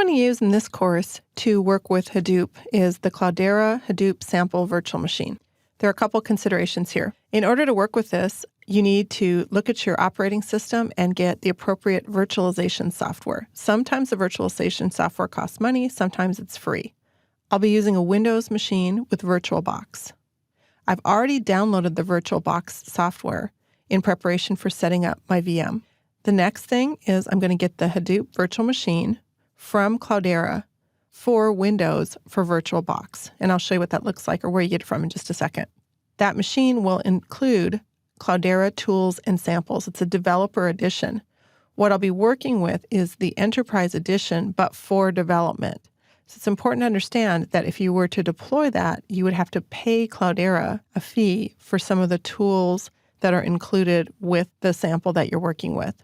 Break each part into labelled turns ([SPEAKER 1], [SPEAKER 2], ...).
[SPEAKER 1] going to use in this course to work with Hadoop is the Cloudera Hadoop Sample Virtual Machine. There are a couple considerations here. In order to work with this, you need to look at your operating system and get the appropriate virtualization software. Sometimes the virtualization software costs money, sometimes it's free. I'll be using a Windows machine with VirtualBox. I've already downloaded the VirtualBox software in preparation for setting up my VM. The next thing is I'm going to get the Hadoop virtual machine from Cloudera for Windows for VirtualBox. And I'll show you what that looks like or where you get it from in just a second. That machine will include Cloudera tools and samples. It's a developer edition. What I'll be working with is the enterprise edition, but for development. So it's important to understand that if you were to deploy that, you would have to pay Cloudera a fee for some of the tools that are included with the sample that you're working with.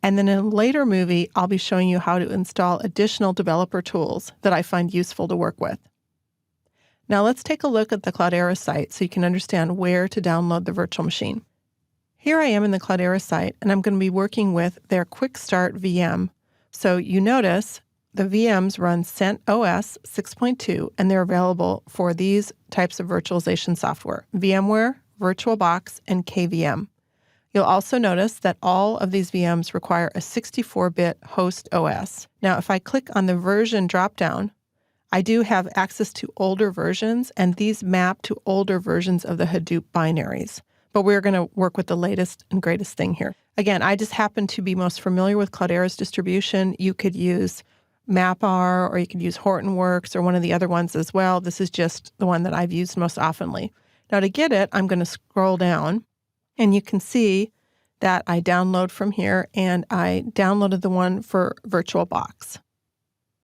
[SPEAKER 1] And then in a later movie, I'll be showing you how to install additional developer tools that I find useful to work with. Now let's take a look at the Cloudera site so you can understand where to download the virtual machine. Here I am in the Cloudera site, and I'm going to be working with their Quick Start VM. So you notice the VMs run CentOS 6.2, and they're available for these types of virtualization software: VMware, VirtualBox, and KVM. You'll also notice that all of these VMs require a 64-bit host OS. Now, if I click on the version dropdown, I do have access to older versions, and these map to older versions of the Hadoop binaries. But we're going to work with the latest and greatest thing here. Again, I just happen to be most familiar with Cloudera's distribution. You could use MapR, or you could use Hortonworks, or one of the other ones as well. This is just the one that I've used most oftenly. Now to get it, I'm going to scroll down, and you can see that I download from here, and I downloaded the one for VirtualBox.